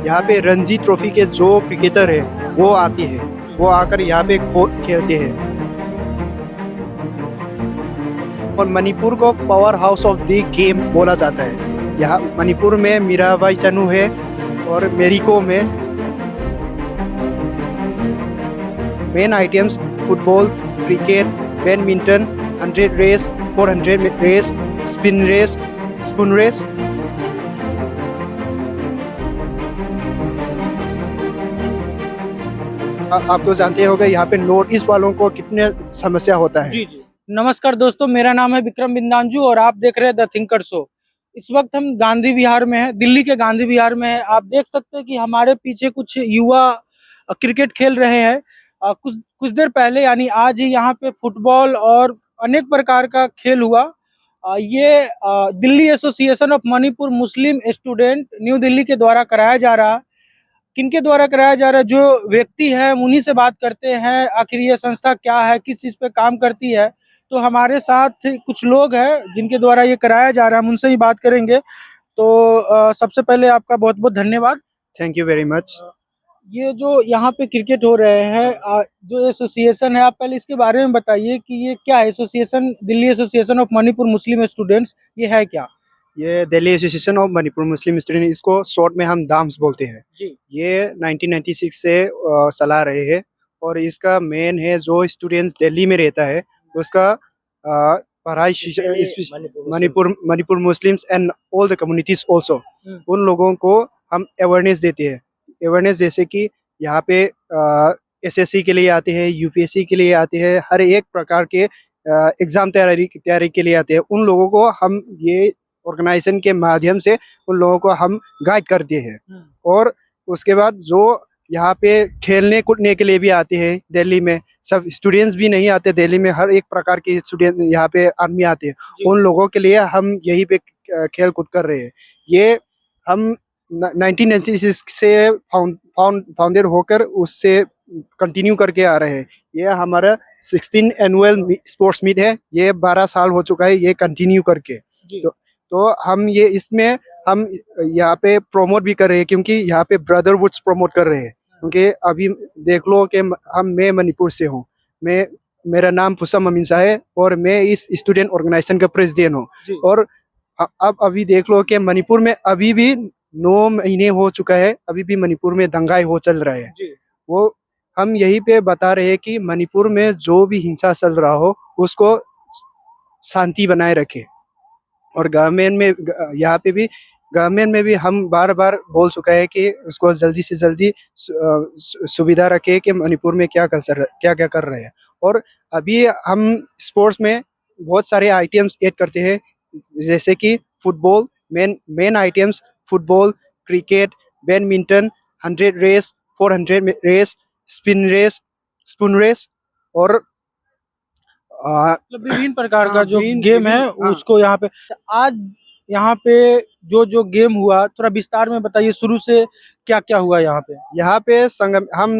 यहाँ पे रणजी ट्रॉफी के जो क्रिकेटर है वो आती है, वो आकर यहाँ पे खेलते हैं। और मणिपुर को power house of the game बोला जाता है। यहाँ मणिपुर में मीराबाई चानू है और मेरी कोम है। Main items football, cricket, badminton, 100 race, 400 race, spin race, spoon race. आप तो जानते होंगे यहाँ पे नॉर्थ ईस्ट वालों को कितने समस्या होता है। जी जी। नमस्कार दोस्तों, मेरा नाम है विक्रम बिंदांजू और आप देख रहे हैं द थिंकर शो। इस वक्त हम गांधी विहार में हैं, दिल्ली के गांधी विहार में हैं। आप देख सकते हैं कि हमारे पीछे कुछ युवा क्रिकेट खेल रहे हैं। कुछ कुछ देर पहले यानी आज ही यहाँ पे फुटबॉल और अनेक प्रकार का खेल हुआ। ये Delhi association of Manipur Muslim student new Delhi के द्वारा कराया जा रहा है। किनके द्वारा कराया जा रहा है, जो व्यक्ति है उन्हीं से बात करते हैं। आखिर ये संस्था क्या है, किस चीज पे काम करती है। तो हमारे साथ कुछ लोग हैं जिनके द्वारा ये कराया जा रहा है, हम उनसे ही बात करेंगे। तो सबसे पहले आपका बहुत बहुत धन्यवाद। Thank you very much. ये जो यहाँ पे क्रिकेट हो रहे हैं, जो एसोसिएशन है, आप पहले इसके बारे में बताइए कि ये क्या है। Association, Delhi association of Manipur Muslim students, ये है क्या? ये Delhi association of Manipur Muslim student, इसको शॉर्ट में हम दाम्स बोलते हैं जी। ये 1996 से चला रहे हैं। और इसका मेन है जो स्टूडेंट्स दिल्ली में रहता है उसका पढ़ाई Manipur Muslims and all the communities also, उन लोगों को हम अवेयरनेस देते हैं। अवेयरनेस जैसे कि यहाँ पे एसएससी के लिए आते हैं, यूपीएससी के लिए आते हैं, हर एक प्रकार के एग्जाम तैयारी के लिए आते हैं। उन लोगों को हम ये ऑर्गेनाइजेशन के माध्यम से उन लोगों को हम गाइड करते हैं। और उसके बाद जो यहाँ पे खेलने कूदने के लिए भी आते हैं, दिल्ली में सब स्टूडेंट्स भी नहीं आते, दिल्ली में हर एक प्रकार के स्टूडेंट यहाँ पे आदमी आते हैं। उन लोगों के लिए हम यहीं पे खेल कूद कर रहे हैं। ये हम 1996 से फाउंडेड होकर उससे कंटिन्यू करके आ रहे हैं। ये हमारा 16 एनुअल स्पोर्ट्स मीट है। ये 12 साल हो चुका है ये कंटिन्यू करके। तो हम ये इसमें हम यहाँ पे प्रमोट भी कर रहे हैं, क्योंकि यहाँ पे ब्रदरहुड्स प्रमोट कर रहे हैं। क्योंकि अभी देख लो कि मैं मणिपुर से हूँ, मेरा नाम फुसम अमीन है और मैं इस स्टूडेंट ऑर्गेनाइजेशन का प्रेसिडेंट हूँ। और अब अभी देख लो कि मणिपुर में अभी भी 9 महीने हो चुका है, अभी भी मणिपुर में दंगाई हो चल रहा है। वो हम यही पे बता रहे हैं कि मणिपुर में जो भी हिंसा चल रहा हो उसको शांति बनाए रखे। और गवर्नमेंट में यहाँ पे भी गवर्नमेंट में भी हम बार बार बोल चुका है कि उसको जल्दी से जल्दी सुविधा रखे कि मणिपुर में क्या कर रहे हैं। और अभी हम स्पोर्ट्स में बहुत सारे आइटम्स ऐड करते हैं, जैसे कि football, main items football, cricket, badminton, 100 race, 400 race, spin race, spoon race और विभिन्न प्रकार का जो गेम है उसको यहाँ पे आज यहाँ पे जो गेम हुआ, थोड़ा विस्तार में बताइए। शुरू से क्या क्या हुआ यहाँ पे? यहाँ पे संगम हम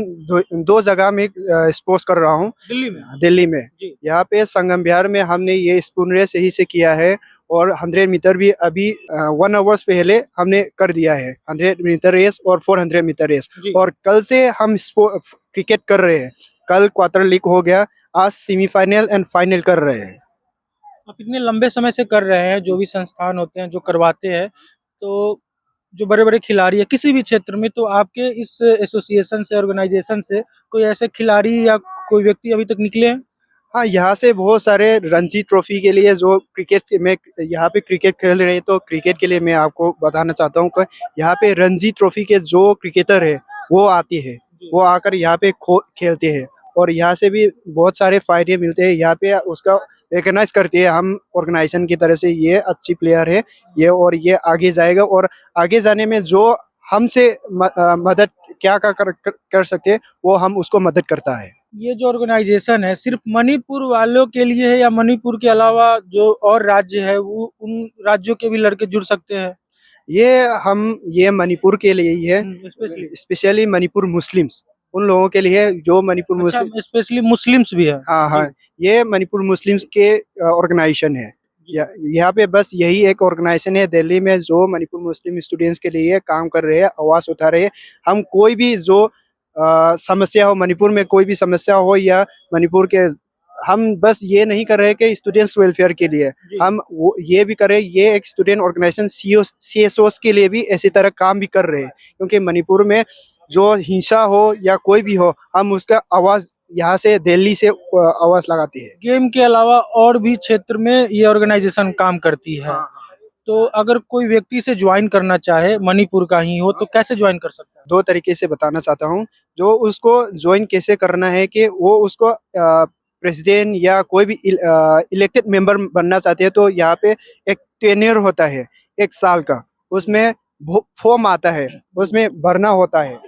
दो जगह में स्पोर्ट्स कर रहा हूँ। दिल्ली में यहाँ पे संगम विहार में हमने ये स्पून रेस यही से किया है। और 100 मीटर भी अभी 1 आवर्स पहले हमने कर दिया है, 100 मीटर रेस और 400 मीटर रेस। और कल से हम क्रिकेट कर रहे हैं। कल क्वार्टर लीग हो गया, आज सेमीफाइनल एंड फाइनल कर रहे हैं। आप इतने लंबे समय से कर रहे हैं, जो भी संस्थान होते हैं जो करवाते हैं, तो जो बड़े बड़े खिलाड़ी है किसी भी क्षेत्र में, तो आपके इस एसोसिएशन से, ऑर्गेनाइजेशन से कोई ऐसे खिलाड़ी या कोई व्यक्ति अभी तक निकले हैं? हाँ, यहाँ से बहुत सारे रणजी ट्रॉफी के लिए जो क्रिकेट में यहाँ पे क्रिकेट खेल रहे हैं, तो क्रिकेट के लिए मैं आपको बताना चाहता हूँ कि यहाँ पे रणजी ट्रॉफी के जो क्रिकेटर है वो आती है, वो आकर यहाँ पे खेलते हैं। और यहाँ से भी बहुत सारे फायदे मिलते हैं। यहाँ पे उसका रिकॉग्नाइज करते हैं हम ऑर्गेनाइजेशन की तरफ से, ये अच्छी प्लेयर है ये, और ये आगे जाएगा। और आगे जाने में जो हमसे मदद क्या कर सकते हैं वो हम उसको मदद करता है। ये जो ऑर्गेनाइजेशन है सिर्फ मणिपुर वालों के लिए है या मणिपुर के अलावा जो और राज्य है वो उन राज्यों के भी लड़के जुड़ सकते हैं? ये मणिपुर के लिए ही है, स्पेशली मणिपुर मुस्लिम्स, उन लोगों के लिए जो मणिपुर मुस्लिम, स्पेशली मुस्लिम्स भी है। हाँ, ये मणिपुर मुस्लिम्स के ऑर्गेनाइजेशन है। यहाँ पे बस यही एक ऑर्गेनाइजेशन है दिल्ली में जो मणिपुर मुस्लिम स्टूडेंट्स के लिए काम कर रहे हैं, आवाज उठा रहे हैं। हम कोई भी जो समस्या हो, मणिपुर में कोई भी समस्या हो या मणिपुर के, हम बस ये नहीं कर रहे कि स्टूडेंट्स वेलफेयर के लिए, हम ये भी कर रहे हैं, ये एक स्टूडेंट ऑर्गेनाइजेशन CSOs के लिए भी ऐसी तरह काम भी कर रहे हैं। क्योंकि मणिपुर में जो हिंसा हो या कोई भी हो, हम उसका आवाज यहाँ से दिल्ली से आवाज लगाती है। गेम के अलावा और भी क्षेत्र में ये ऑर्गेनाइजेशन काम करती है। तो अगर कोई व्यक्ति से ज्वाइन करना चाहे, मणिपुर का ही हो, तो कैसे ज्वाइन कर सकता है? दो तरीके से बताना चाहता हूँ। जो उसको ज्वाइन कैसे करना है कि वो उसको प्रेसिडेंट या कोई भी इलेक्टेड मेंबर बनना चाहते हैं, तो यहाँ पे एक टेन्योर होता है 1 साल का, उसमें फॉर्म आता है, उसमें भरना होता है।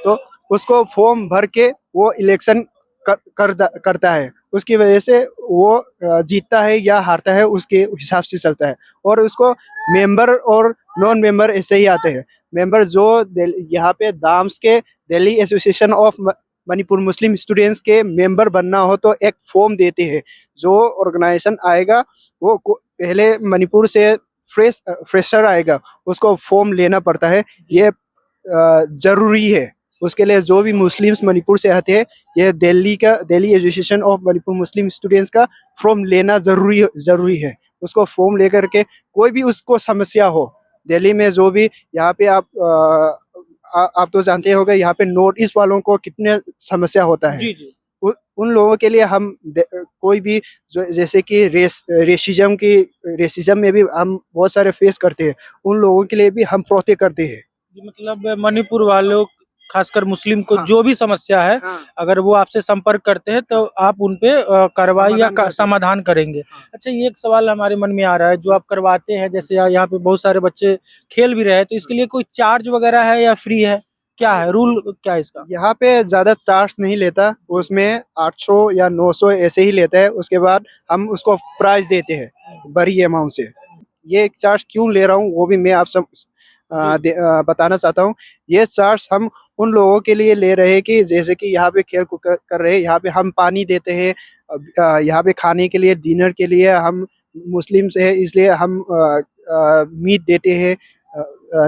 तो उसको फॉर्म भर के वो इलेक्शन करता है, उसकी वजह से वो जीतता है या हारता है उसके हिसाब से चलता है। और उसको मेंबर और नॉन मेंबर ऐसे ही आते हैं। मेंबर जो यहाँ पे दाम्स के Delhi association of Manipur Muslim students के मेंबर बनना हो तो एक फॉर्म देते हैं। जो ऑर्गेनाइजेशन आएगा वो पहले मणिपुर से फ्रेशर आएगा, उसको फॉर्म लेना पड़ता है, ये जरूरी है। उसके लिए जो भी मुस्लिम्स मणिपुर से आते हैं, ये Delhi association of Manipur Muslim students का फॉर्म लेना जरूरी है। उसको फॉर्म लेकर के कोई भी उसको समस्या हो दिल्ली में, जो भी यहाँ पे आप तो जानते होंगे यहाँ पे नॉर्थ ईस्ट वालों को कितने समस्या होता है। जी जी। उन लोगों के लिए हम कोई भी जैसे कि रेसिज्म में भी हम बहुत सारे फेस करते हैं, उन लोगों के लिए भी हम प्रोटेक्ट करते हैं। मतलब मणिपुर वालों, खासकर मुस्लिम को जो भी समस्या है, अगर वो आपसे संपर्क करते हैं तो आप उन पे कार्रवाई या समाधान करेंगे। अच्छा, ये एक सवाल हमारे मन में आ रहा है, जो आप करवाते हैं, जैसे यहाँ पे बहुत सारे बच्चे खेल भी रहे हैं, तो इसके लिए कोई चार्ज वगैरह है या फ्री है, क्या है रूल, क्या है इसका? यहाँ पे ज्यादा चार्ज नहीं लेता, उसमें 800 या 900 ऐसे ही लेता है। उसके बाद हम उसको प्राइज देते हैं बड़ी अमाउंट से। ये चार्ज क्यों ले रहा हूँ वो भी मैं आप सब बताना चाहता हूँ। ये चार्ज हम उन लोगों के लिए ले रहे हैं कि जैसे कि यहाँ पे खेल कूद कर रहे हैं, यहाँ पे हम पानी देते हैं, यहाँ पे खाने के लिए डिनर के लिए हम मुस्लिम्स है इसलिए हम मीट देते हैं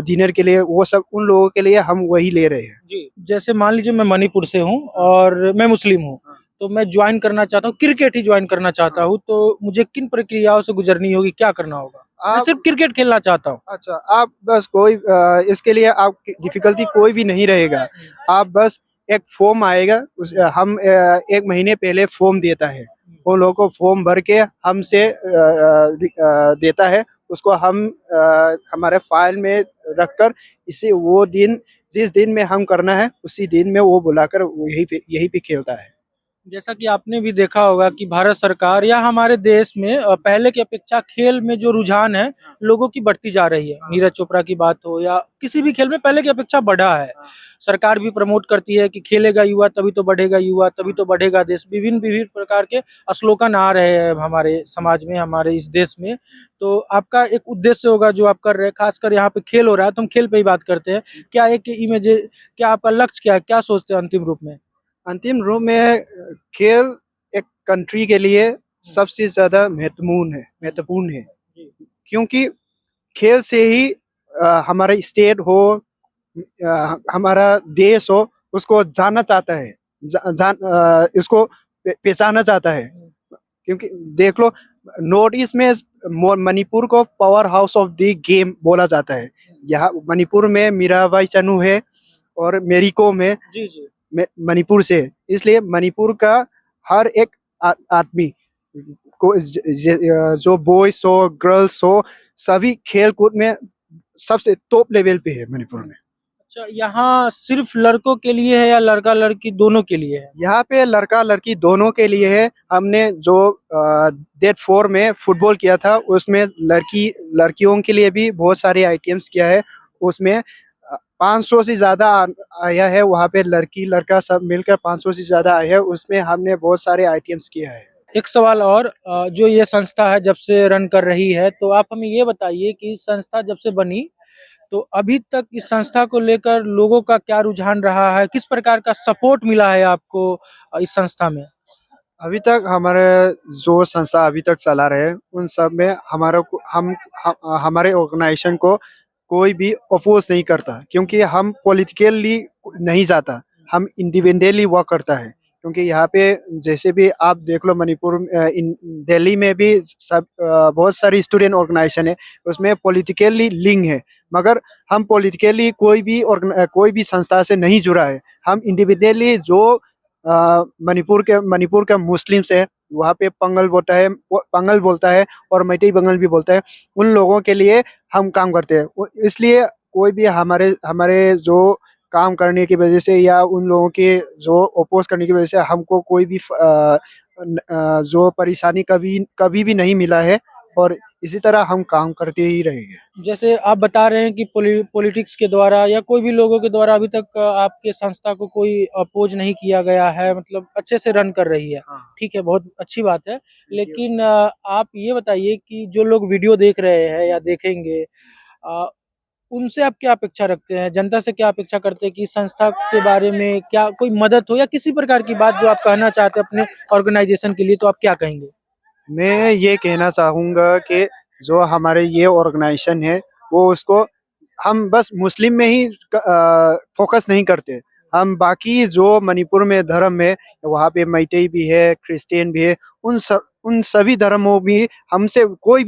डिनर के लिए, वो सब उन लोगों के लिए हम वही ले रहे हैं। जी, जैसे मान लीजिए मैं मणिपुर से हूँ और मैं मुस्लिम हूँ, तो मैं ज्वाइन करना चाहता हूँ, क्रिकेट ही ज्वाइन करना चाहता हूँ, तो मुझे किन प्रक्रियाओं से गुजरनी होगी, क्या करना होगा? मैं सिर्फ क्रिकेट खेलना चाहता हूँ। अच्छा, आप बस कोई इसके लिए आप डिफिकल्टी कोई भी नहीं रहेगा। आप बस एक फॉर्म आएगा, हम 1 महीने पहले फॉर्म देता है, वो लोगों को फॉर्म भर के हमसे देता है, उसको हम हमारे फाइल में रखकर इसी वो दिन जिस दिन में हम करना है उसी दिन में वो बुलाकर यही पे खेलता है। जैसा कि आपने भी देखा होगा कि भारत सरकार या हमारे देश में पहले की अपेक्षा खेल में जो रुझान है लोगों की बढ़ती जा रही है। नीरज चोपड़ा की बात हो या किसी भी खेल में पहले की अपेक्षा बढ़ा है। सरकार भी प्रमोट करती है कि खेलेगा युवा तभी तो बढ़ेगा, युवा तभी तो बढ़ेगा देश। विभिन्न विभिन्न प्रकार के स्लोगन आ रहे हैं हमारे समाज में, हमारे इस देश में। तो आपका एक उद्देश्य होगा जो आप कर रहे हैं, खासकर यहाँ पे खेल हो रहा है तो हम खेल पे ही बात करते हैं। क्या एक इमेज, क्या आपका लक्ष्य क्या है, क्या सोचते हैं अंतिम रूप में? अंतिम रूप में खेल एक कंट्री के लिए सबसे ज्यादा महत्वपूर्ण है। क्योंकि खेल से ही हमारा स्टेट हो, हमारा देश हो, उसको जानना चाहता है, इसको पहचाना चाहता है। क्योंकि देख लो नॉर्थ ईस्ट में मणिपुर को power house of the game बोला जाता है। यहाँ मणिपुर में मीराबाई चानू है और मेरी कोम है, जी जी। मणिपुर से। इसलिए मणिपुर का हर एक आदमी को जो बॉयज हो गर्ल्स हो, सभी खेल कूद में सबसे टॉप लेवल पे है मणिपुर में। अच्छा, यहाँ सिर्फ लड़कों के लिए है या लड़का लड़की दोनों के लिए है? यहाँ पे लड़का लड़की दोनों के लिए है। हमने जो डेट 4 में फुटबॉल किया था उसमें लड़कियों के लिए भी बहुत सारे आइटम्स किया है। उसमें 500 से ज्यादा आया है, वहाँ पे लड़की लड़का सब मिलकर 500 से ज्यादा आया है। उसमें हमने बहुत सारे आइटम्स किया है। एक सवाल और, जो ये संस्था है जब से रन कर रही है, तो आप हमें ये बताइए कि इस संस्था जब से बनी तो अभी तक इस संस्था को लेकर लोगों का क्या रुझान रहा है, किस प्रकार का सपोर्ट मिला है आपको इस संस्था में? अभी तक हमारे जो संस्था अभी तक चला रहे हैं उन सब में हमारे ऑर्गेनाइजेशन को कोई भी अपोज नहीं करता, क्योंकि हम पॉलिटिकली नहीं जाता, हम इंडिपेंडेंटली वर्क करता है। क्योंकि यहाँ पे जैसे भी आप देख लो मणिपुर दिल्ली में भी सब बहुत सारी स्टूडेंट ऑर्गेनाइजेशन है, उसमें पॉलिटिकली लिंक है, मगर हम पॉलिटिकली कोई भी संस्था से नहीं जुड़ा है। हम इंडिविजुअली जो मणिपुर के मुस्लिम्स है वहाँ पे पंगल बोलता है और मैतेई बंगल भी बोलता है, उन लोगों के लिए हम काम करते हैं। इसलिए कोई भी हमारे हमारे जो काम करने की वजह से या उन लोगों के जो अपोज करने की वजह से हमको कोई भी जो परेशानी कभी कभी भी नहीं मिला है, और इसी तरह हम काम करते ही रहेंगे। जैसे आप बता रहे हैं कि पॉलिटिक्स के द्वारा या कोई भी लोगों के द्वारा अभी तक आपके संस्था को कोई अपोज नहीं किया गया है, मतलब अच्छे से रन कर रही है। हाँ। ठीक है, बहुत अच्छी बात है। लेकिन आप ये बताइए कि जो लोग वीडियो देख रहे हैं या देखेंगे, अ, उनसे आप क्या अपेक्षा रखते हैं? जनता से क्या अपेक्षा करते हैं कि इस संस्था के बारे में क्या कोई मदद हो या किसी प्रकार की बात जो आप कहना चाहते हैं अपने ऑर्गेनाइजेशन के लिए, तो आप क्या कहेंगे? मैं ये कहना चाहूँगा कि जो हमारे ये ऑर्गेनाइजेशन है वो उसको हम बस मुस्लिम में ही फोकस नहीं करते। हम बाकी जो मणिपुर में धर्म है वहाँ पे मैतेई भी है, क्रिश्चियन भी है, उन सभी धर्मों भी हमसे कोई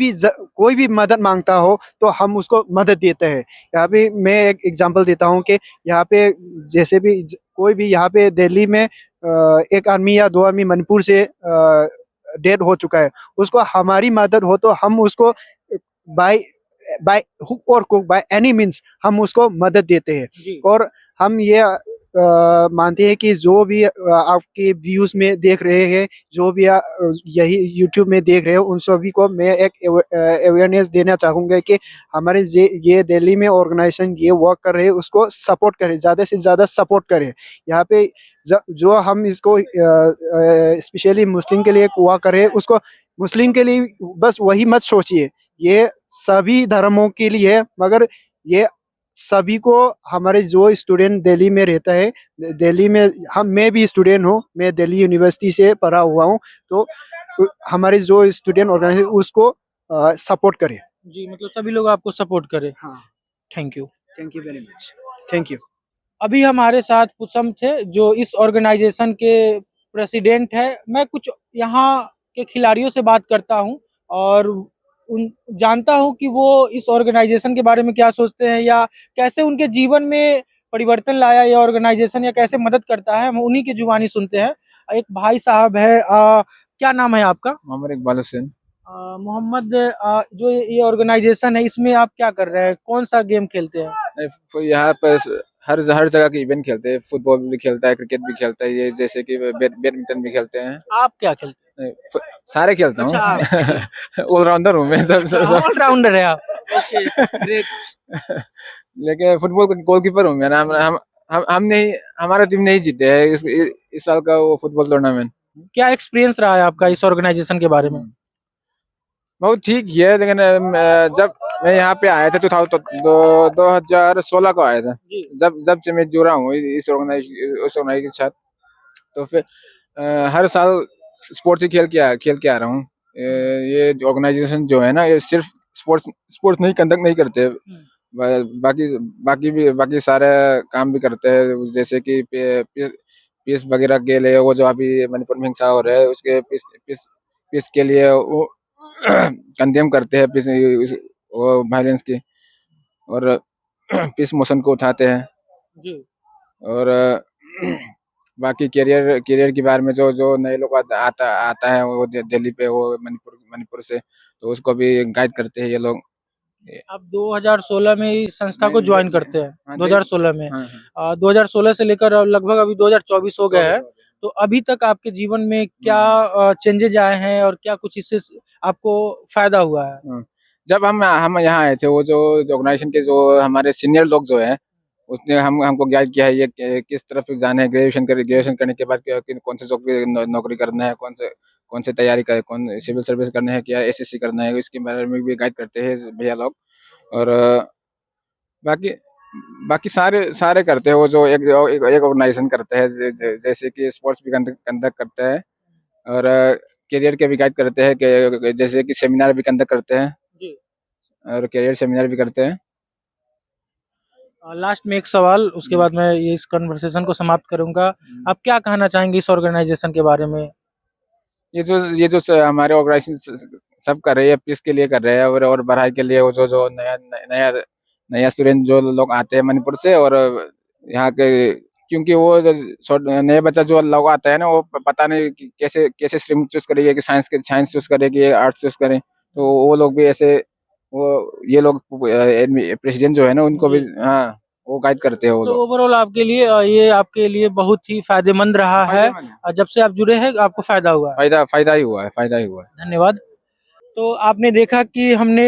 भी मदद मांगता हो तो हम उसको मदद देते हैं। यहाँ पे मैं एक एग्जांपल देता हूँ कि यहाँ पे जैसे भी कोई भी यहाँ पे दिल्ली में एक आदमी या दो आदमी मणिपुर से डेड हो चुका है, उसको हमारी मदद हो तो हम उसको बाय बाय हुक और क्रुक बाय एनी मीन्स हम उसको मदद देते हैं। जी। और हम ये मानते हैं कि जो भी आपके व्यूज में देख रहे हैं, जो भी यही यूट्यूब में देख रहे हैं, उन सभी को मैं एक अवेयरनेस देना चाहूँगा कि हमारे ये दिल्ली में ऑर्गेनाइजेशन ये वर्क कर रहे हैं उसको सपोर्ट करें, ज़्यादा से ज़्यादा सपोर्ट करें। यहाँ पे जो हम इसको स्पेशली मुस्लिम के लिए वर्क कर रहे हैं उसको मुस्लिम के लिए बस वही मत सोचिए, ये सभी धर्मों के लिए है, मगर ये सभी को हमारे जो स्टूडेंट दिल्ली में रहता है, दिल्ली में मैं भी स्टूडेंट हूँ, मैं दिल्ली यूनिवर्सिटी से पढ़ा हुआ हूँ, तो हमारे जो स्टूडेंट ऑर्गेनाइजेशन उसको सपोर्ट करें। जी, मतलब सभी लोग आपको सपोर्ट करें। हाँ, thank you. Thank you very much. Thank you. अभी हमारे साथ पुसम थे जो इस ऑर्गेनाइजेशन के प्रेसिडेंट है। मैं कुछ यहाँ के खिलाड़ियों से बात करता हूँ और उन जानता हूँ कि वो इस ऑर्गेनाइजेशन के बारे में क्या सोचते हैं या कैसे उनके जीवन में परिवर्तन लाया ये ऑर्गेनाइजेशन या कैसे मदद करता है, हम उन्हीं की जुबानी सुनते हैं। एक भाई साहब है, क्या नाम है आपका? मोहम्मद इकबाल हुसैन। मोहम्मद, जो ये ऑर्गेनाइजेशन है इसमें आप क्या कर रहे हैं, कौन सा गेम खेलते हैं? यहाँ पर हर जगह के इवेंट खेलते हैं, फुटबॉल भी खेलता है, क्रिकेट भी खेलता है, ये जैसे कि बैडमिंटन भी खेलते हैं। आप क्या खेलते हैं? सारे खेलता अच्छा, हूँ। ऑलराउंडर हूँ मैं, सब सब ऑलराउंडर है आप। Okay, great. लेकिन फुटबॉल का गोलकीपर हूँ मैं ना। हम नहीं, हमारा टीम नहीं जीते है इस साल का वो फुटबॉल टूर्नामेंट। क्या एक्सपीरियंस रहा है आपका इस ऑर्गेनाइजेशन के बारे में? बहुत ठीक ही है, लेकिन जब मैं यहाँ पे आया था 2016 को आया था, जी। जब से मैं जुड़ा हूँ इस ऑर्गेनाइजेशन के साथ। तो फिर हर साल स्पोर्ट्स ही खेल के आ रहा हूँ। ये ऑर्गेनाइजेशन जो है ना, ये सिर्फ स्पोर्ट्स नहीं कंडक्ट नहीं करते, बाकी सारे काम भी करते हैं, जैसे कि पीस वगैरह के लिए, वो जो अभी मणिपुर में हिंसा हो रहा है उसके पीस के लिए वो कंडेम करते हैं, पीस वो वायलेंस की, और पीस मोशन को उठाते हैं। जी। और बाकी करियर के बारे में जो जो नए लोग आता है वो दिल्ली पे, वो मणिपुर से, तो उसको भी गाइड करते हैं ये लोग। आप 2016 में इस संस्था को ज्वाइन करते हैं? हाँ, 2016 में। हाँ। 2016 से लेकर अब लगभग अभी 2024 हो गए हैं, तो अभी तक आपके जीवन में क्या चेंजेज आए हैं और क्या कुछ इससे आपको फायदा हुआ है? जब हम यहाँ आए थे, वो जो ऑर्गेनाइजेशन के जो हमारे सीनियर लोग जो है, उसने हमको गाइड किया है ये किस तरफ जाना है, ग्रेजुएशन करने के बाद कौन से जॉब की नौकरी करना है, कौन से तैयारी करे, कौन सिविल सर्विस करना है, क्या एसएससी करना है, इसके बारे में भी गाइड करते हैं भैया लोग। और बाकी बाकी सारे करते हैं, वो जो एक ऑर्गेनाइजेशन करते हैं, जैसे कि स्पोर्ट्स भी कंडक्ट करते हैं, और करियर के भी गाइड करते हैं कि जैसे कि सेमिनार भी कंडक्ट करते हैं जी। और करियर सेमिनार भी करते हैं। लास्ट में एक सवाल, उसके बाद मैं ये इस कन्वर्सेशन को समाप्त करूंगा। आप क्या कहना चाहेंगे इस ऑर्गेनाइजेशन के बारे में? ये जो हमारे ऑर्गेनाइजेशन सब कर रही है, पीस के लिए कर रहे हैं और पढ़ाई के लिए। वो जो जो नया नया नया स्टूडेंट जो लोग आते हैं मणिपुर से, और यहाँ के, क्योंकि वो नए बच्चा जो लोग आता है ना, वो पता नहीं कि कैसे कैसे स्ट्रीम चूज करेगी, कि साइंस चूज करेगी, आर्ट्स चूज करें। तो वो लोग भी ऐसे, वो ये लोग प्रेसिडेंट जो है ना, उनको भी, जी। हाँ, वो गाइड करते हैं वो तो लोग। ओवरऑल आपके लिए ये आपके लिए बहुत ही फायदेमंद रहा है। जब से आप जुड़े हैं आपको फायदा हुआ है। फायदा ही हुआ है, फायदा ही हुआ है। धन्यवाद। तो आपने देखा कि हमने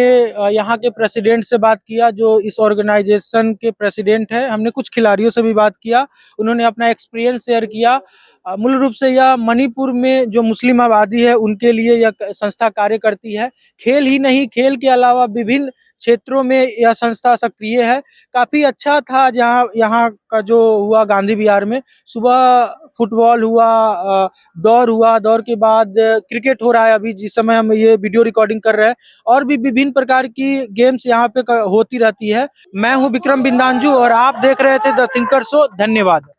यहाँ के प्रेसिडेंट से बात किया, जो इस ऑर्गेनाइजेशन के प्रेसिडेंट है। हमने कुछ खिलाड़ियों से भी बात किया, उन्होंने अपना एक्सपीरियंस शेयर किया। मूल रूप से यह मणिपुर में जो मुस्लिम आबादी है उनके लिए यह संस्था कार्य करती है। खेल ही नहीं, खेल के अलावा विभिन्न क्षेत्रों में यह संस्था सक्रिय है। काफी अच्छा था जहाँ यहाँ का जो हुआ गांधी विहार में। सुबह फुटबॉल हुआ, दौड़ हुआ, दौड़ के बाद क्रिकेट हो रहा है अभी जिस समय हम ये वीडियो रिकॉर्डिंग कर रहे हैं। और भी विभिन्न प्रकार की गेम्स यहाँ पे होती रहती है। मैं हूँ विक्रम बिंदांजू और आप देख रहे थे द थिंकर शो। धन्यवाद।